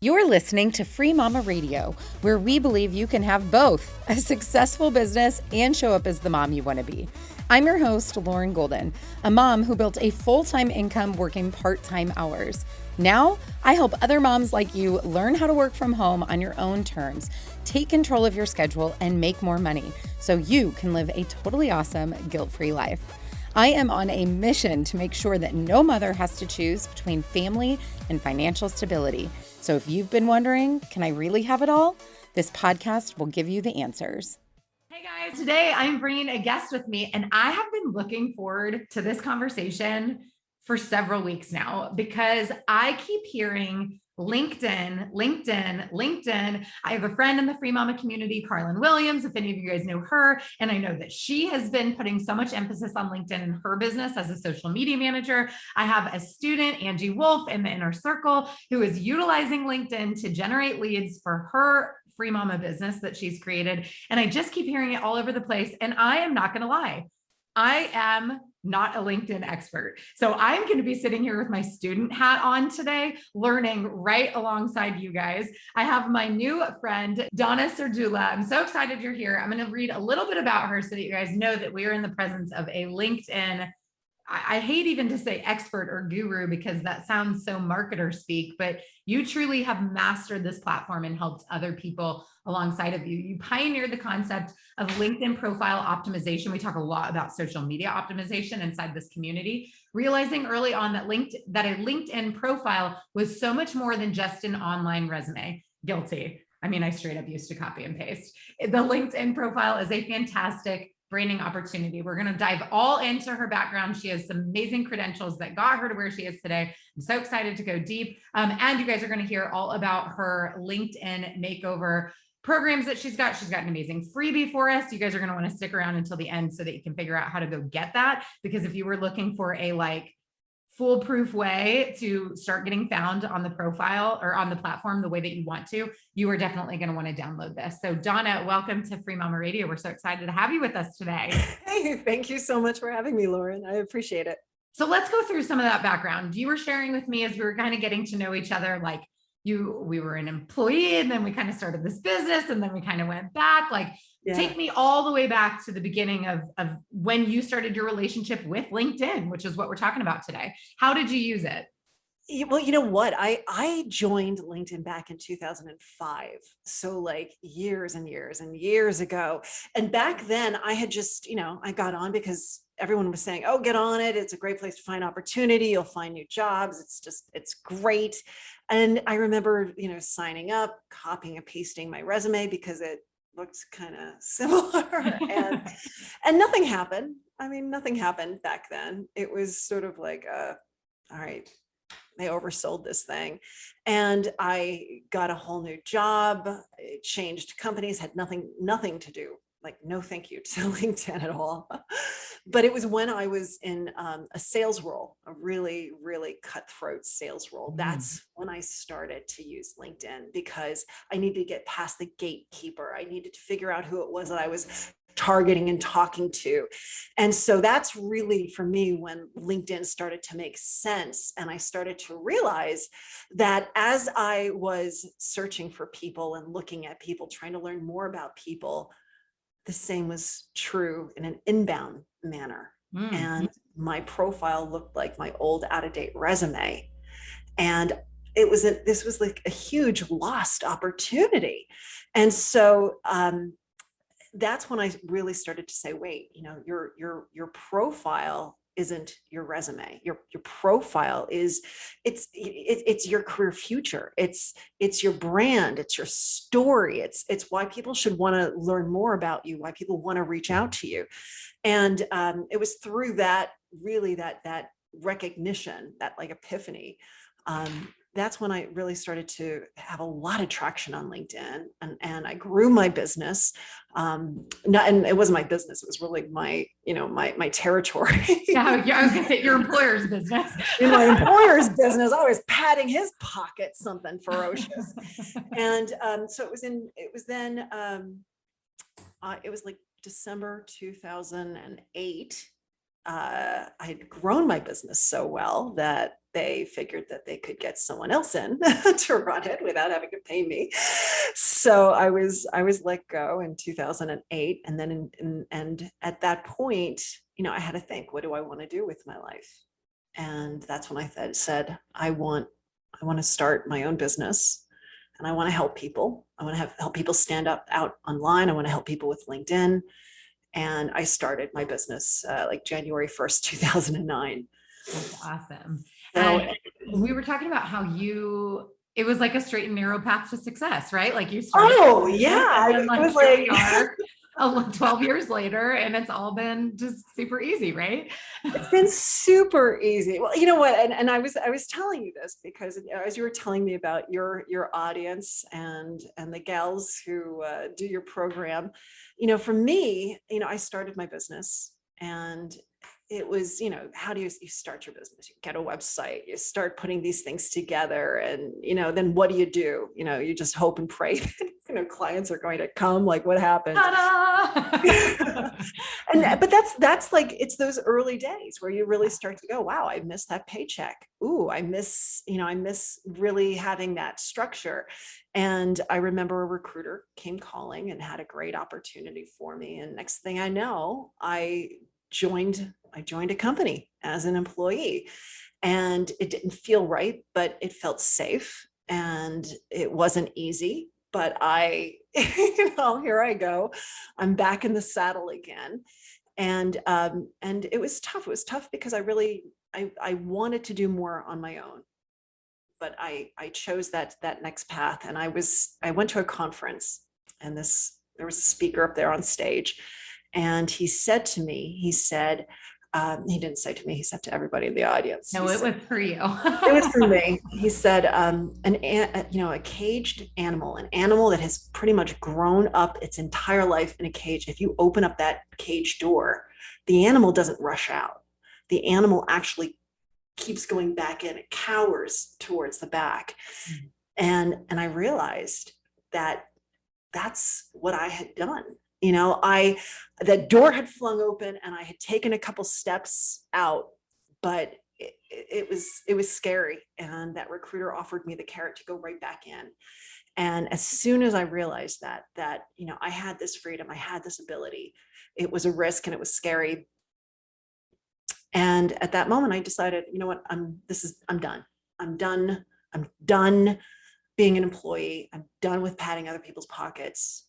You're listening to Free Mama Radio, where we believe you can have both a successful business and show up as the mom you want to be. I'm your host, Lauren Golden, a mom who built a full-time income working part-time hours. Now, I help other moms like you learn how to work from home on your own terms, take control of your schedule, and make more money so you can live a totally awesome, guilt-free life. I am on a mission to make sure that no mother has to choose between family and financial stability. So if you've been wondering, can I really have it all? This podcast will give you the answers. Hey guys, today I'm bringing a guest with me, and I have been looking forward to this conversation for several weeks now because I keep hearing LinkedIn. I have a friend in the Free Mama community, Carlin Williams, if any of you guys know her. And I know that she has been putting so much emphasis on LinkedIn in her business as a social media manager. I have a student, Angie Wolf, in the inner circle who is utilizing LinkedIn to generate leads for her Free Mama business that she's created. And I just keep hearing it all over the place. And I am not going to lie, I am not a LinkedIn expert. So I'm going to be sitting here with my student hat on today, learning right alongside you guys. I have my new friend, Donna Serdula. I'm so excited you're here. I'm going to read a little bit about her so that you guys know that we are in the presence of a LinkedIn, I hate even to say expert or guru because that sounds so marketer speak, but you truly have mastered this platform and helped other people alongside of you. You pioneered the concept of LinkedIn profile optimization. We talk a lot about social media optimization inside this community, realizing early on that a LinkedIn profile was so much more than just an online resume. Guilty. I mean, I straight up used to copy and paste. The LinkedIn profile is a fantastic branding opportunity. We're going to dive all into her background. She has some amazing credentials that got her to where she is today. I'm so excited to go deep. And you guys are going to hear all about her LinkedIn makeover programs that she's got. She's got an amazing freebie for us. You guys are going to want to stick around until the end so that you can figure out how to go get that. Because if you were looking for a foolproof way to start getting found on the profile or on the platform the way that you want to, you are definitely going to want to download this. So Donna, welcome to Free Mama Radio. We're so excited to have you with us today. Hey, thank you so much for having me, Lauren. I appreciate it. So let's go through some of that background. You were sharing with me as we were kind of getting to know each other, we were an employee and then we kind of started this business and then we kind of went back. Take me all the way back to the beginning of when you started your relationship with LinkedIn, which is what we're talking about today. How did you use it? Well, you know what? I joined LinkedIn back in 2005. So years and years and years ago. And back then I had just, I got on because everyone was saying, oh, get on it. It's a great place to find opportunity. You'll find new jobs. It's great. And I remember, signing up, copying and pasting my resume because it looked kind of similar and nothing happened. I mean, nothing happened back then. It was sort of all right, they oversold this thing. And I got a whole new job, it changed companies, had nothing to do, no thank you to LinkedIn at all. But it was when I was in a sales role, a really, really cutthroat sales role. That's when I started to use LinkedIn because I needed to get past the gatekeeper. I needed to figure out who it was that I was targeting and talking to. And so that's really for me when LinkedIn started to make sense. And I started to realize that as I was searching for people and looking at people, trying to learn more about people, the same was true in an inbound manner. And my profile looked like my old out-of-date resume. And this was like a huge lost opportunity. And so that's when I really started to say, wait, your profile isn't your resume. Your profile is it's your career future. It's your brand. It's your story. It's why people should want to learn more about you. Why people want to reach out to you. And it was through that recognition, that epiphany. That's when I really started to have a lot of traction on LinkedIn, and I grew my business. And it wasn't my business; it was really my territory. Yeah, I was going to say your employer's business. In my employer's business, I was patting his pocket, something ferocious. And so it was like December 2008. I'd grown my business so well that they figured that they could get someone else in to run it without having to pay me. So I was let go in 2008, and then and at that point, I had to think, what do I want to do with my life? And that's when I said, I want to start my own business, and I want to help people. I want to help people stand up out online. I want to help people with LinkedIn. And I started my business like January 1st, 2009. That's awesome. So, And we were talking about how it was like a straight and narrow path to success, right? Like you started. Oh yeah. And then, it was here we are 12 years later, and it's all been just super easy, right? It's been super easy. Well, you know what? And I was telling you this because as you were telling me about your audience and the gals who do your program, for me, I started my business, and it was, how do you start your business? You get a website, you start putting these things together, and, then what do? You just hope and pray that, clients are going to come. Like, what happened? But that's like, it's those early days where you really start to go, wow, I miss that paycheck. Ooh, I miss really having that structure. And I remember a recruiter came calling and had a great opportunity for me. And next thing I know, I joined a company as an employee, and it didn't feel right, but it felt safe, and it wasn't easy, but here I go. I'm back in the saddle again. And it was tough. It was tough because I wanted to do more on my own, but I chose that next path. And I went to a conference, and there was a speaker up there on stage. And he said to me, he didn't say to me, he said to everybody in the audience. No, it was for you. It was for me. He said, a caged animal, an animal that has pretty much grown up its entire life in a cage. If you open up that cage door, the animal doesn't rush out. The animal actually keeps going back in. It cowers towards the back. Mm-hmm. And I realized that that's what I had done. That door had flung open, and I had taken a couple steps out, but it was scary. And that recruiter offered me the carrot to go right back in. And as soon as I realized that I had this freedom, I had this ability, it was a risk and it was scary. And at that moment, I decided, you know what, I'm done. I'm done being an employee. I'm done with padding other people's pockets.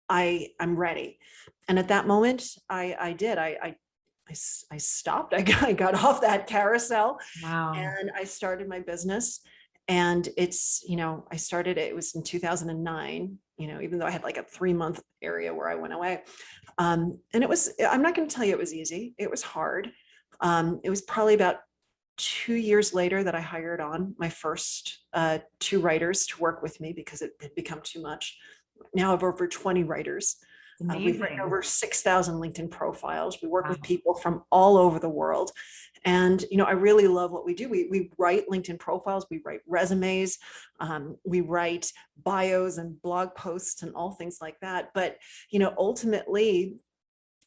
I'm ready. And at that moment, I did. I stopped. I got off that carousel. Wow. And I started my business. And it's, I started, it was in 2009, even though I had like a 3-month area where I went away. And I'm not going to tell you it was easy. It was hard. It was probably about 2 years later that I hired on my first 2 writers to work with me because it had become too much. Now I have over 20 writers. We've written over 6,000 LinkedIn profiles. We work with people from all over the world. And, I really love what we do. We write LinkedIn profiles, we write resumes, we write bios and blog posts and all things like that. But, ultimately,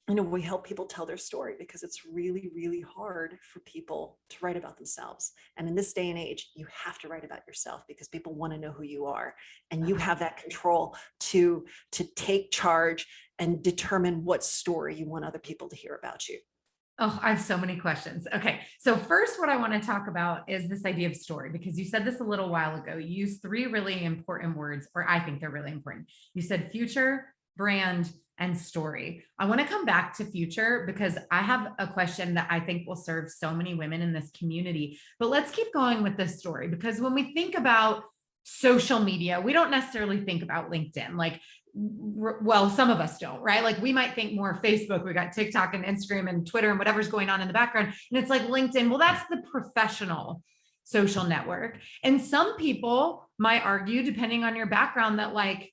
we help people tell their story because it's really, really hard for people to write about themselves. And in this day and age, you have to write about yourself because people want to know who you are. And you have that control to take charge and determine what story you want other people to hear about you. Oh, I have so many questions. Okay. So first, what I want to talk about is this idea of story, because you said this a little while ago. You used 3 really important words, or I think they're really important. You said future, brand, and story. I want to come back to future because I have a question that I think will serve so many women in this community. But let's keep going with this story, because when we think about social media, we don't necessarily think about LinkedIn. Like, well, some of us don't, right? Like we might think more Facebook, we got TikTok and Instagram and Twitter and whatever's going on in the background. And it's like LinkedIn, well, that's the professional social network. And some people might argue, depending on your background, that like,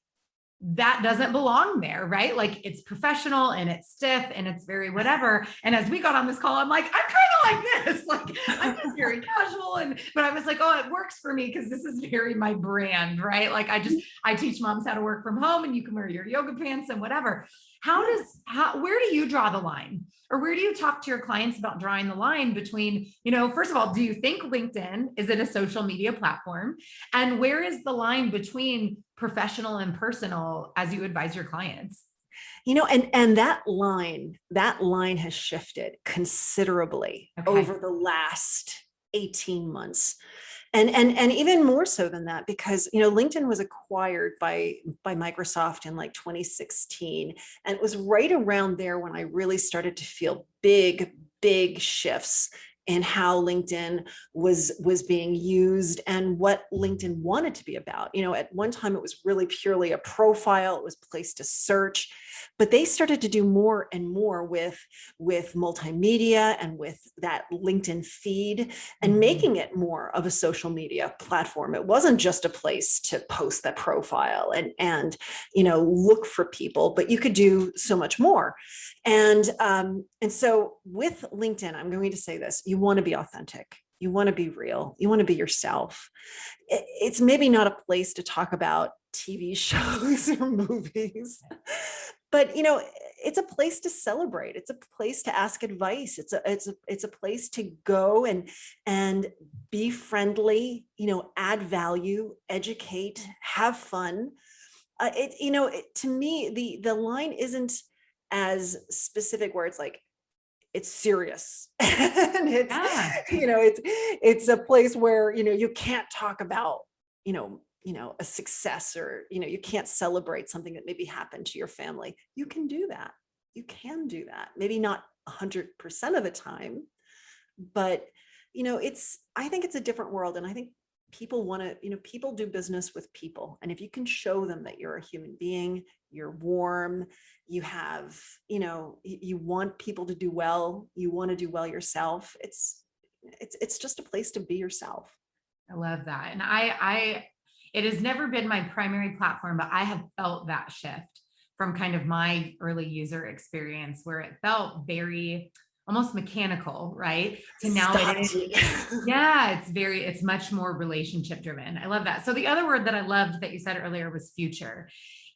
that doesn't belong there, right? Like it's professional and it's stiff and it's very whatever. And as we got on this call, I'm like, I'm kind of like this, like I'm just very casual. But I was like, oh, it works for me because this is very my brand, right? Like I teach moms how to work from home and you can wear your yoga pants and whatever. Where do you draw the line? Or where do you talk to your clients about drawing the line between, first of all, do you think LinkedIn is it a social media platform? And where is the line between professional and personal as you advise your clients? And that line has shifted considerably over the last 18 months. And even more so than that, because, LinkedIn was acquired by Microsoft in like 2016. And it was right around there when I really started to feel big shifts in how LinkedIn was being used and what LinkedIn wanted to be about. At one time it was really purely a profile. It was a place to search, but they started to do more and more with multimedia and with that LinkedIn feed and making it more of a social media platform. It wasn't just a place to post that profile and look for people, but you could do so much more. And so with LinkedIn, I'm going to say this: you want to be authentic. You want to be real. You want to be yourself. It's maybe not a place to talk about TV shows or movies, but it's a place to celebrate. It's a place to ask advice. It's a place to go and be friendly. Add value, educate, have fun. To me, the line isn't as specific where it's like, it's serious. And it's a place where, you can't talk about, a success, or, you can't celebrate something that maybe happened to your family. You can do that. Maybe not 100% of the time, but, I think it's a different world. And I think people want to, people do business with people. And if you can show them that you're a human being, you're warm, you have, you want people to do well, you want to do well yourself. It's just a place to be yourself. I love that. And it has never been my primary platform, but I have felt that shift from kind of my early user experience where it felt very almost mechanical, right? To now it is, it's much more relationship driven. I love that. So the other word that I loved that you said earlier was future.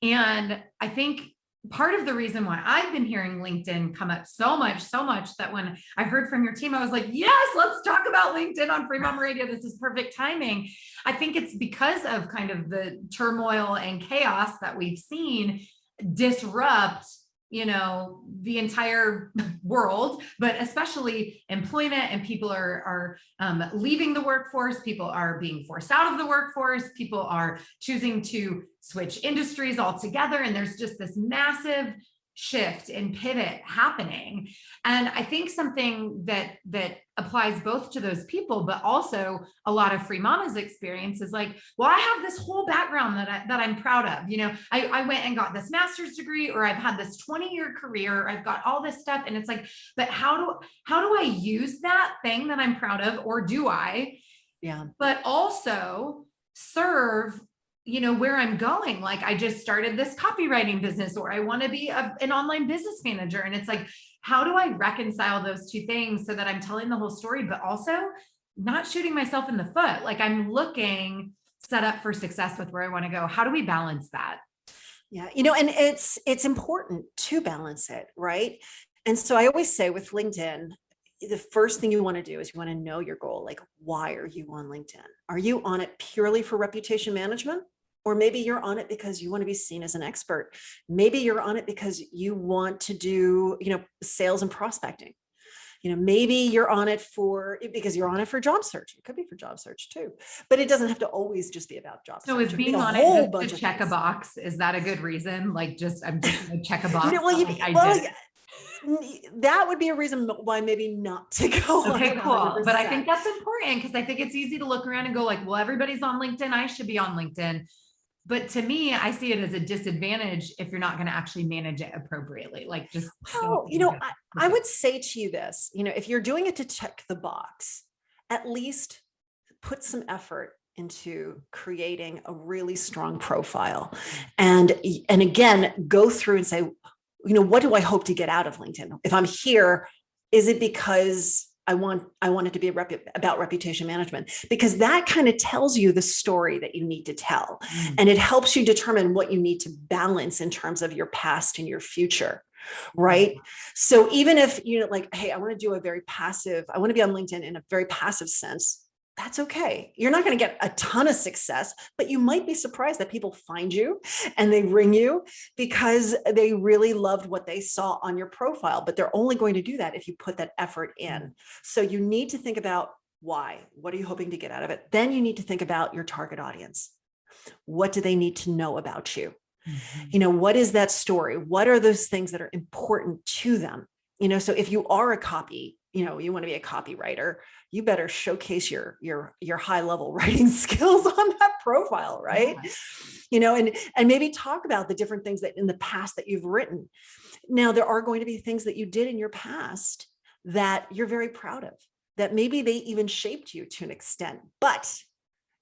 And I think part of the reason why I've been hearing LinkedIn come up so much that when I heard from your team, I was like, yes, let's talk about LinkedIn on Free Mama Radio. This is perfect timing. I think it's because of kind of the turmoil and chaos that we've seen disrupt the entire world, but especially employment, and people are leaving the workforce. People are being forced out of the workforce. People are choosing to switch industries altogether. And there's just this massive shift and pivot happening. And I think something that applies both to those people, but also a lot of Free Mama's experience is like, well, I have this whole background that I'm proud of. I went and got this master's degree, or I've had this 20-year career, or I've got all this stuff. And it's like, but how do I use that thing that I'm proud of, or do I? Yeah. But also serve where I'm going. Like, I just started this copywriting business, or I want to be an online business manager. And it's like, how do I reconcile those two things so that I'm telling the whole story, but also not shooting myself in the foot? Like, I'm looking set up for success with where I want to go. How do we balance that? Yeah. And it's important to balance it. Right. And so I always say with LinkedIn, the first thing you want to do is you want to know your goal. Like, why are you on LinkedIn? Are you on it purely for reputation management? Or maybe you're on it because you want to be seen as an expert. Maybe you're on it because you want to do, sales and prospecting. Maybe you're on it because you're on it for job search. It could be for job search too, but it doesn't have to always just be about job search. So is being on it just to check a box? Is that a good reason? Like, I'm just going to check a box. That would be a reason why maybe not to go. Okay, cool. But I think that's important, because I think it's easy to look around and go like, well, everybody's on LinkedIn, I should be on LinkedIn. But to me, I see it as a disadvantage if you're not going to actually manage it appropriately. Like, just, I would say to you this, if you're doing it to check the box, at least put some effort into creating a really strong profile. And again, go through and say, what do I hope to get out of LinkedIn? If I'm here, is it because I want it to be about reputation management, because that kind of tells you the story that you need to tell. And it helps you determine what you need to balance in terms of your past and your future. Right. So even if like, hey, I want to be on LinkedIn in a very passive sense, that's okay. You're not going to get a ton of success, but you might be surprised that people find you and they ring you because they really loved what they saw on your profile, but they're only going to do that if you put that effort in. So you need to think about why. What are you hoping to get out of it? Then you need to think about your target audience. What do they need to know about you? What is that story? What are those things that are important to them? So if you are a copy, you want to be a copywriter, you better showcase your high level writing skills on that profile, right? And maybe talk about the different things that in the past that you've written. Now, there are going to be things that you did in your past that you're very proud of, that maybe they even shaped you to an extent, but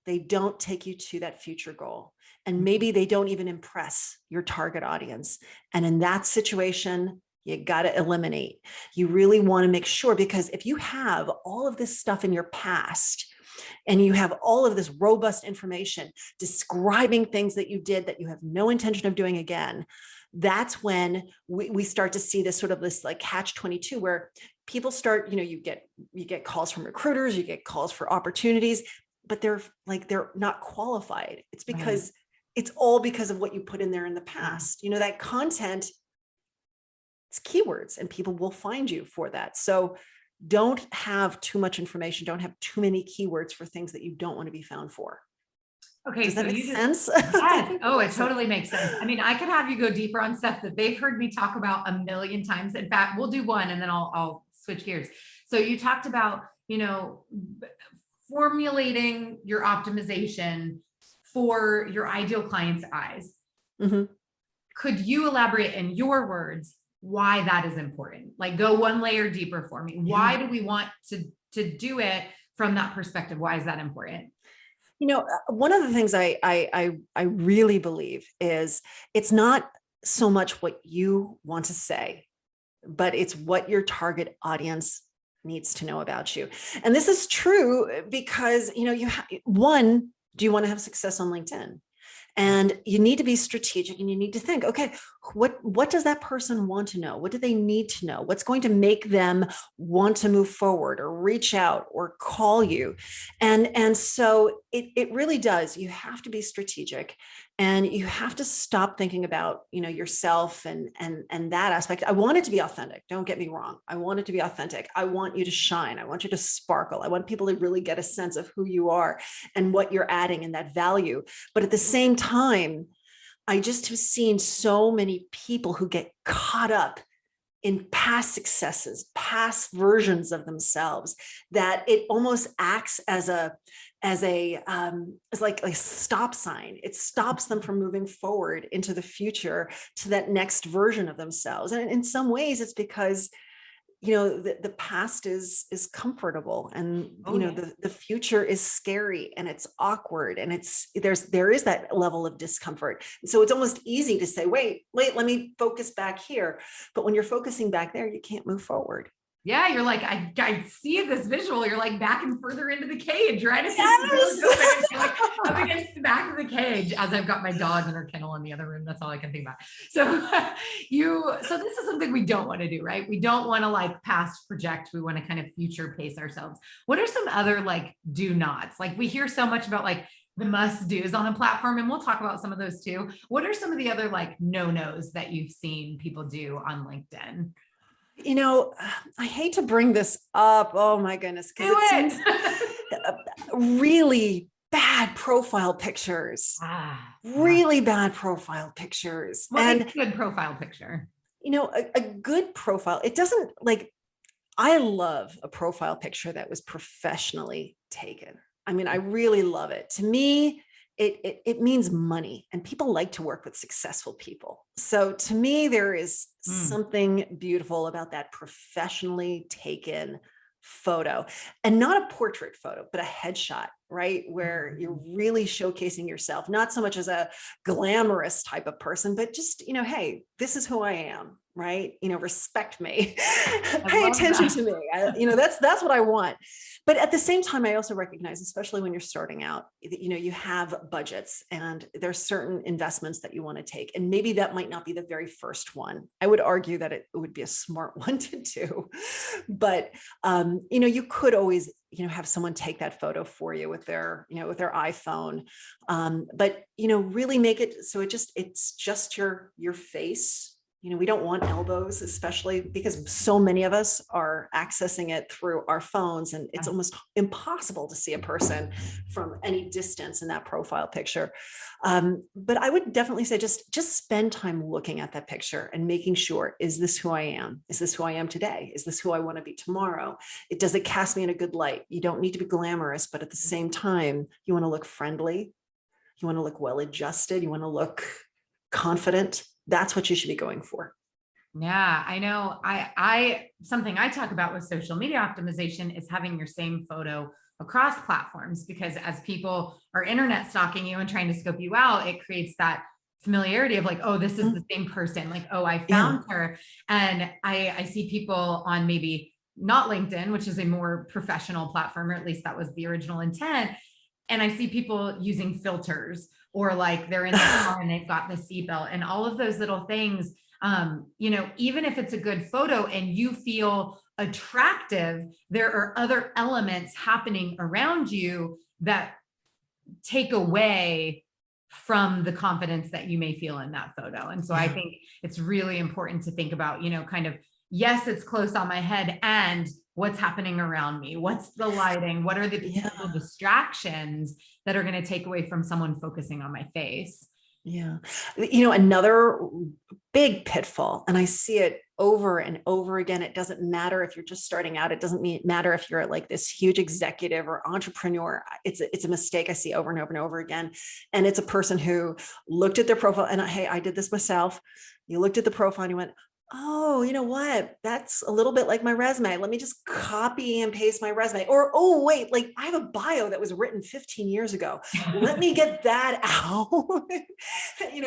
they don't take you to that future goal. And maybe they don't even impress your target audience. And in that situation, you got to eliminate. You really want to make sure, because if you have all of this stuff in your past and you have all of this robust information describing things that you did that you have no intention of doing again, that's when we start to see this like catch-22 where people start, you get calls from recruiters, you get calls for opportunities, but they're not qualified. It's because it's all because of what you put in there in the past. That content, it's keywords and people will find you for that. So don't have too much information. Don't have too many keywords for things that you don't want to be found for. Okay. Does that make sense? Yes. Oh, it totally makes sense. I mean, I could have you go deeper on stuff that they've heard me talk about a million times. In fact, we'll do one and then I'll switch gears. So you talked about, formulating your optimization for your ideal client's eyes. Could you elaborate in your words why that is important? Like, go one layer deeper for me. Why do we want to do it from that perspective? Why is that important? One of the things I really believe is it's not so much what you want to say, but it's what your target audience needs to know about you. And this is true because, do you want to have success on LinkedIn? And you need to be strategic and you need to think, okay, what does that person want to know? What do they need to know? What's going to make them want to move forward or reach out or call you? And so it really does. You have to be strategic and you have to stop thinking about, yourself and that aspect. I want it to be authentic. Don't get me wrong. I want it to be authentic. I want you to shine. I want you to sparkle. I want people to really get a sense of who you are and what you're adding and that value. But at the same time, I just have seen so many people who get caught up in past successes, past versions of themselves, that it almost acts as like a stop sign. It stops them from moving forward into the future to that next version of themselves. And in some ways, it's because the past is comfortable and the future is scary and it's awkward and there is that level of discomfort. And so it's almost easy to say, wait, let me focus back here. But when you're focusing back there, you can't move forward. Yeah, you're like, I see this visual. You're like backing further into the cage, right? Yes. You're like up against the back of the cage as I've got my dog in her kennel in the other room. That's all I can think about. So this is something we don't want to do, right? We don't want to like past project. We want to kind of future pace ourselves. What are some other like do nots? Like we hear so much about like the must do's on a platform, and we'll talk about some of those too. What are some of the other like no-nos that you've seen people do on LinkedIn? I hate to bring this up. Oh my goodness. Because it seems really bad profile pictures. Really bad profile pictures. What is a good profile picture? A good profile, it doesn't I love a profile picture that was professionally taken. I mean, I really love it. To me, it means money, and people like to work with successful people. So to me, there is something beautiful about that professionally taken photo, and not a portrait photo, but a headshot, right? Where you're really showcasing yourself, not so much as a glamorous type of person, but just, hey, this is who I am. right? Respect me, I pay love attention that. to me. That's what I want. But at the same time, I also recognize, especially when you're starting out, you have budgets and there's certain investments that you want to take. And maybe that might not be the very first one. I would argue that it would be a smart one to do. But, you could always, have someone take that photo for you with their iPhone. But, really make it so it's just your face. We don't want elbows, especially because so many of us are accessing it through our phones, and it's almost impossible to see a person from any distance in that profile picture. But I would definitely say just spend time looking at that picture and making sure, is this who I am? Is this who I am today? Is this who I want to be tomorrow? Does it cast me in a good light? You don't need to be glamorous, but at the same time, you want to look friendly. You want to look well-adjusted. You want to look confident. That's what you should be going for. Yeah, I know. I something I talk about with social media optimization is having your same photo across platforms, because as people are internet stalking you and trying to scope you out, it creates that familiarity of like, oh, this is the same person. Like, oh, I found her. And I see people on maybe not LinkedIn, which is a more professional platform, or at least that was the original intent. And I see people using filters, or like they're in the car and they've got the seatbelt and all of those little things. Even if it's a good photo and you feel attractive, there are other elements happening around you that take away from the confidence that you may feel in that photo. And so I think it's really important to think about, kind of, yes, it's close on my head, and what's happening around me? What's the lighting? What are the potential distractions that are going to take away from someone focusing on my face? Yeah. Another big pitfall, and I see it over and over again. It doesn't matter if you're just starting out. It doesn't matter if you're like this huge executive or entrepreneur. It's a mistake I see over and over and over again. And it's a person who looked at their profile, and hey, I did this myself. You looked at the profile and you went, oh, you know what? That's a little bit like my resume. Let me just copy and paste my resume. Or, oh, wait, like I have a bio that was written 15 years ago. Let me get that out.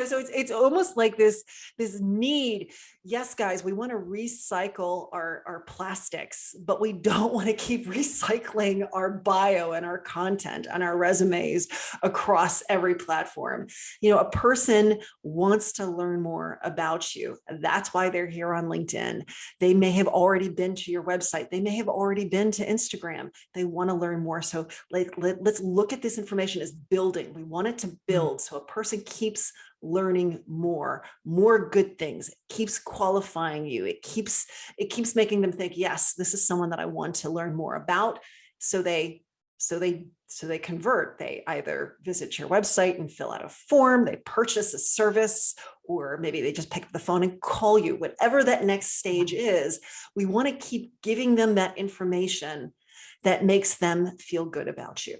So it's almost like this need. Yes, guys, we want to recycle our plastics, but we don't want to keep recycling our bio and our content and our resumes across every platform. A person wants to learn more about you. That's why they're here on LinkedIn. They may have already been to your website. They may have already been to Instagram. They want to learn more. So let's look at this information as building. We want it to build. So a person keeps learning more good things. It keeps qualifying you. It keeps making them think, yes, this is someone that I want to learn more about. So they convert. They either visit your website and fill out a form, they purchase a service, or maybe they just pick up the phone and call you. Whatever that next stage is, we want to keep giving them that information that makes them feel good about you.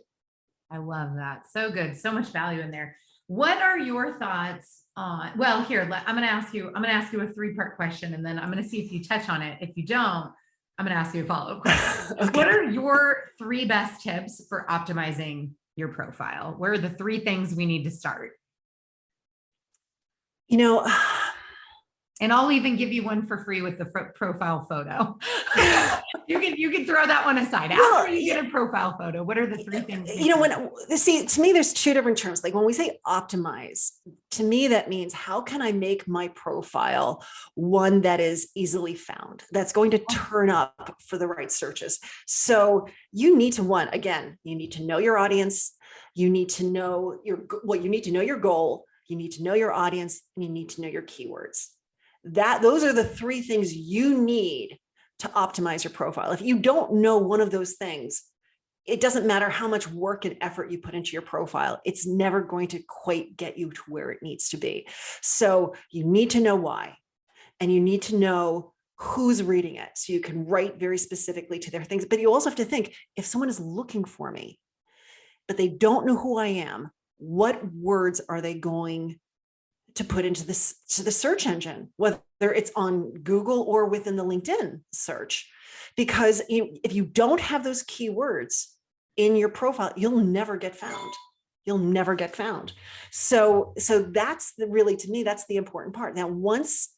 I love that. So good. So much value in there. What are your thoughts on, well, here, I'm going to ask you a 3-part question, and then I'm going to see if you touch on it. If you don't, I'm going to ask you a follow-up question. Okay. What are your 3 best tips for optimizing your profile? Where are the 3 things we need to start? And I'll even give you one for free with the profile photo. you can throw that one aside. After you get a profile photo, what are the 3 things? To me, there's 2 different terms. Like when we say optimize, to me, that means how can I make my profile one that is easily found, that's going to turn up for the right searches. So you need to, you need to know your audience. You need to know your goal. You need to know your audience, and you need to know your keywords. Those are the 3 things you need to optimize your profile. If you don't know one of those things, it doesn't matter how much work and effort you put into your profile. It's never going to quite get you to where it needs to be. So you need to know why, and you need to know who's reading it, so you can write very specifically to their things. But you also have to think, if someone is looking for me, but they don't know who I am, what words are they going to put into the search engine, whether it's on Google or within the LinkedIn search? Because if you don't have those keywords in your profile, you'll never get found. So that's really, to me, that's the important part. Now, once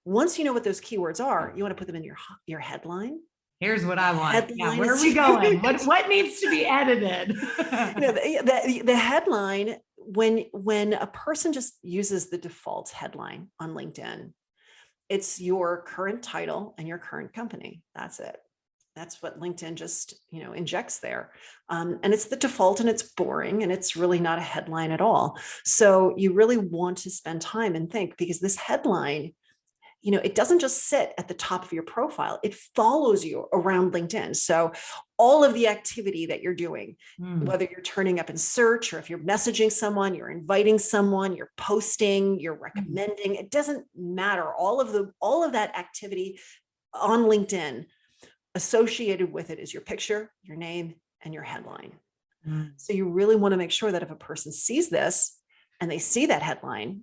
Once you know what those keywords are, you want to put them in your headline. Here's what I want. Headline Yeah, where are we going? What needs to be edited? The headline, when a person just uses the default headline on LinkedIn, it's your current title and your current company. That's it. That's what LinkedIn just, injects there. And it's the default, and it's boring, and it's really not a headline at all. So you really want to spend time and think, because this headline, it doesn't just sit at the top of your profile. It follows you around LinkedIn. So all of the activity that you're doing, whether you're turning up in search, or if you're messaging someone, you're inviting someone, you're posting, you're recommending, it doesn't matter. All of that activity on LinkedIn, associated with it is your picture, your name, and your headline. So you really want to make sure that if a person sees this and they see that headline,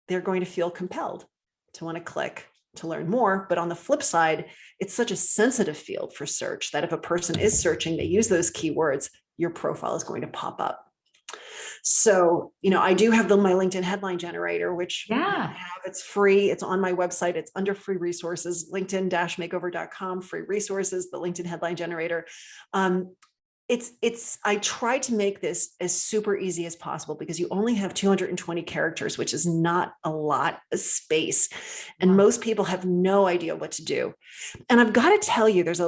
they're going to feel compelled to want to click to learn more. But on the flip side, it's such a sensitive field for search that if a person is searching, they use those keywords, your profile is going to pop up. So, I do have my LinkedIn headline generator, which it's free. It's on my website. It's under free resources, linkedin-makeover.com, free resources, the LinkedIn headline generator. I try to make this as super easy as possible, because you only have 220 characters, which is not a lot of space. And most people have no idea what to do. And I've got to tell you, there's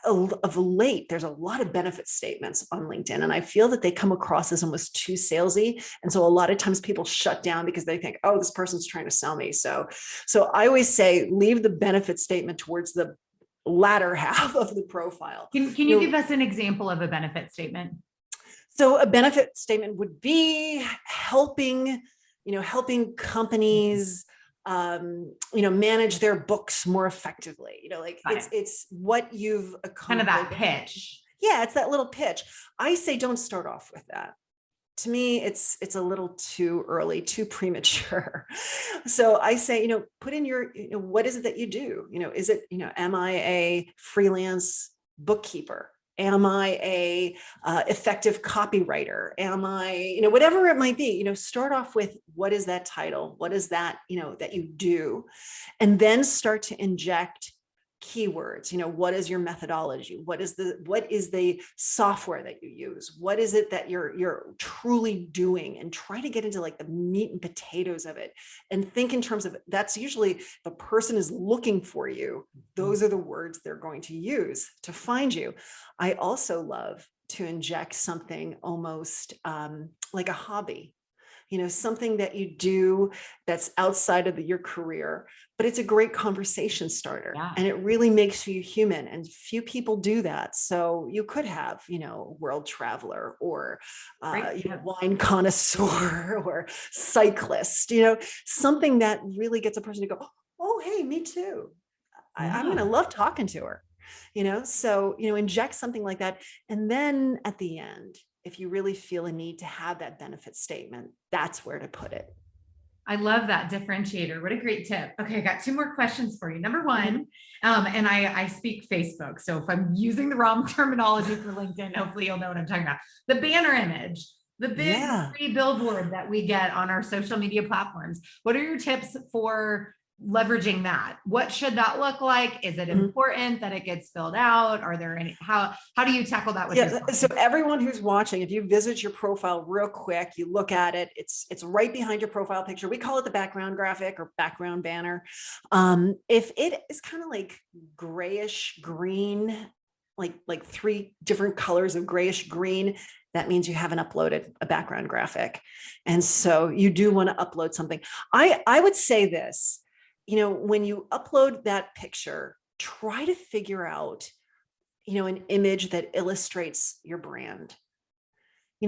of late, there's a lot of benefit statements on LinkedIn. And I feel that they come across as almost too salesy. And so a lot of times people shut down because they think, oh, this person's trying to sell me. So I always say, leave the benefit statement towards the latter half of the profile. Can you give us an example of a benefit statement? So a benefit statement would be helping companies, manage their books more effectively. It's what you've accomplished. Kind of that pitch. Yeah, it's that little pitch. I say, don't start off with that. To me, it's a little too early, too premature. So I say, put in your, what is it that you do? Is it, am I a freelance bookkeeper? Am I a effective copywriter? Am I, whatever it might be, start off with, what is that title? What is that, that you do? And then start to inject keywords. What is your methodology? What is the software that you use? What is it that you're truly doing? And try to get into like the meat and potatoes of it, and think in terms of, that's usually, if a person is looking for you, those are the words they're going to use to find you. I also love to inject something almost like a hobby. Something that you do that's outside of your career, but it's a great conversation starter. Yeah. And it really makes you human, and few people do that. So you could have, world traveler, or wine connoisseur, or cyclist, something that really gets a person to go, oh, hey, me too. I'm going to love talking to her, so, inject something like that. And then at the end, if you really feel a need to have that benefit statement, that's where to put it. I love that differentiator. What a great tip. Okay, I got two more questions for you. Number one, and I speak Facebook, so if I'm using the wrong terminology for LinkedIn, hopefully you'll know what I'm talking about. The banner image, the big free billboard that we get on our social media platforms. What are your tips for leveraging that? What should that look like? Is it important that it gets filled out? Are there any, how do you tackle that with your clients? So everyone who's watching, if you visit your profile real quick, you look at it, it's right behind your profile picture. We call it the background graphic or background banner. If it is kind of like grayish green, like three different colors of grayish green, that means you haven't uploaded a background graphic. And so you do want to upload something. I would say this, when you upload that picture, try to figure out, an image that illustrates your brand.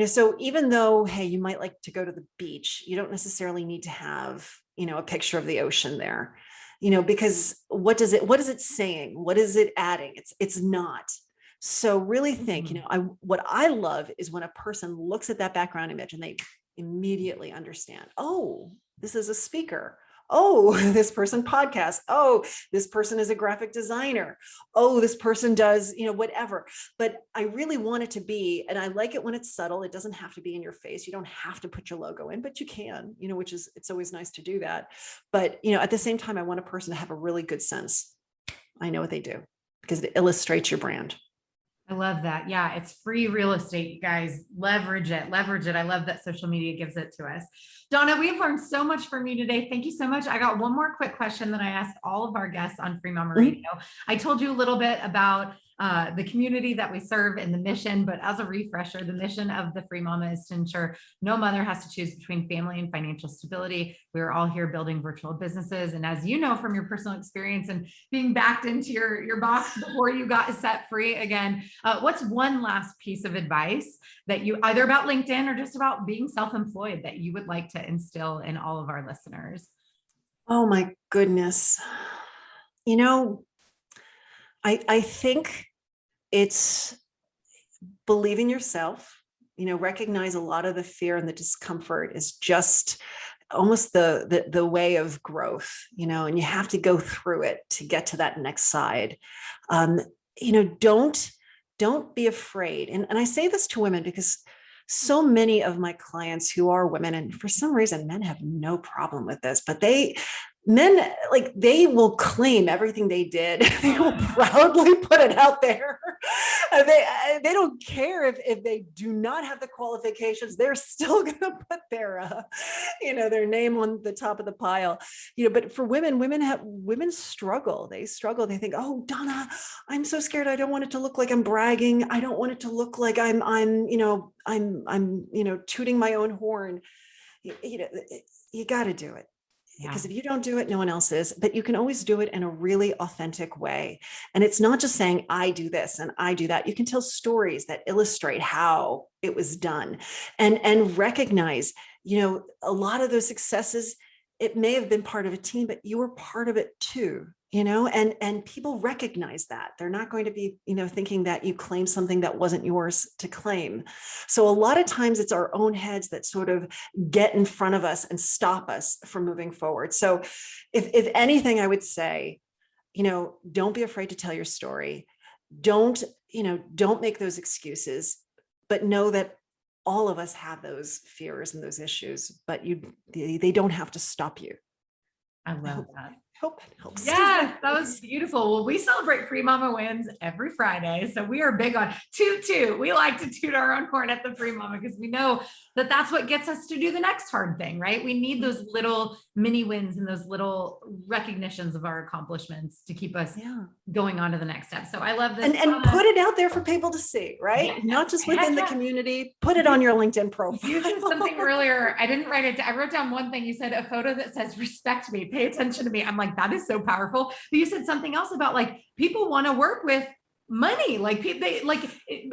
So even though, hey, you might like to go to the beach, you don't necessarily need to have, a picture of the ocean there, because what is it saying? What is it adding? It's not. So really think, what I love is when a person looks at that background image and they immediately understand, oh, this is a speaker. Oh, this person podcasts. Oh, this person is a graphic designer. Oh, this person does, whatever. But I really want it to be, and I like it when it's subtle. It doesn't have to be in your face. You don't have to put your logo in, but you can, it's always nice to do that. But, at the same time, I want a person to have a really good sense. I know what they do because it illustrates your brand. I love that. Yeah, it's free real estate, you guys. Leverage it. Leverage it. I love that social media gives it to us. Donna, we've learned so much from you today. Thank you so much. I got one more quick question that I asked all of our guests on Free Mama Radio. I told you a little bit about the community that we serve and the mission, but as a refresher, the mission of the Free Mama is to ensure no mother has to choose between family and financial stability. We're all here building virtual businesses. And as you know, from your personal experience and being backed into your box before you got set free again, what's one last piece of advice that you, either about LinkedIn or just about being self-employed, that you would like to instill in all of our listeners? Oh my goodness. I think it's believe in yourself, recognize a lot of the fear and the discomfort is just almost the way of growth, and you have to go through it to get to that next side. Don't be afraid. And I say this to women because so many of my clients who are women, and for some reason, men have no problem with this, but men, like, they will claim everything they did. They will proudly put it out there. They don't care if they do not have the qualifications. They're still going to put their name on the top of the pile. But for women struggle. They struggle. They think, oh, Donna, I'm so scared. I don't want it to look like I'm bragging. I don't want it to look like I'm tooting my own horn. You got to do it. Because if you don't do it, no one else is, but you can always do it in a really authentic way. And it's not just saying, I do this and I do that. You can tell stories that illustrate how it was done and recognize, a lot of those successes, it may have been part of a team, but you were part of it too, and people recognize that. They're not going to be, thinking that you claim something that wasn't yours to claim. So a lot of times it's our own heads that sort of get in front of us and stop us from moving forward. So if anything, I would say, don't be afraid to tell your story. Don't make those excuses, but know that all of us have those fears and those issues, but they don't have to stop you. I love that. Hope it helps. Yes, that was beautiful. Well, we celebrate Free Mama Wins every Friday. So we are big on toot. We like to toot our own horn at the Free Mama because we know that that's what gets us to do the next hard thing, right? We need those little mini wins and those little recognitions of our accomplishments to keep us going on to the next step. So I love this. And put it out there for people to see, right? Yeah. Not just within the community, put it on your LinkedIn profile. You said something earlier. I didn't write it down. I wrote down one thing. You said a photo that says, respect me, pay attention to me. I'm like, that is so powerful. But you said something else about like, people want to work with money, like they like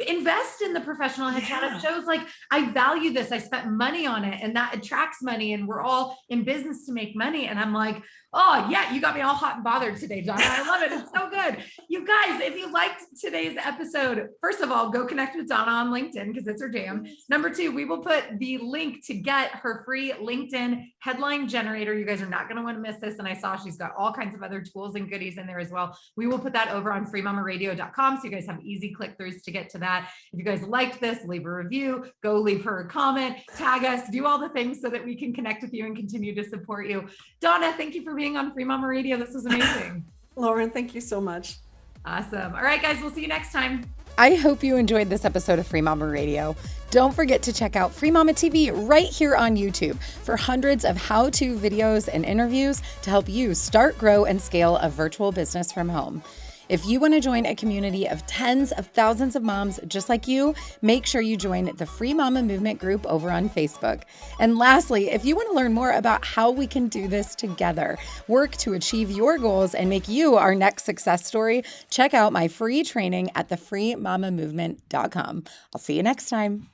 invest in the professional headshot. It shows like, I value this. I spent money on it and that attracts money and we're all in business to make money. And I'm like, oh yeah, you got me all hot and bothered today, Donna. I love it. It's so good. You guys, if you liked today's episode, first of all, go connect with Donna on LinkedIn because it's her jam. Number two, we will put the link to get her free LinkedIn headline generator. You guys are not going to want to miss this. And I saw she's got all kinds of other tools and goodies in there as well. We will put that over on freemamaradio.com. So you guys have easy click-throughs to get to that. If you guys liked this, leave a review, go leave her a comment, tag us, do all the things so that we can connect with you and continue to support you. Donna, thank you for being on Free Mama Radio. This was amazing. Lauren, thank you so much. Awesome. All right, guys, we'll see you next time. I hope you enjoyed this episode of Free Mama Radio. Don't forget to check out FreeMamaTV right here on YouTube for hundreds of how-to videos and interviews to help you start, grow, and scale a virtual business from home. If you want to join a community of tens of thousands of moms just like you, make sure you join the Free Mama Movement group over on Facebook. And lastly, if you want to learn more about how we can do this together, work to achieve your goals, and make you our next success story, check out my free training at thefreemamamovement.com. I'll see you next time.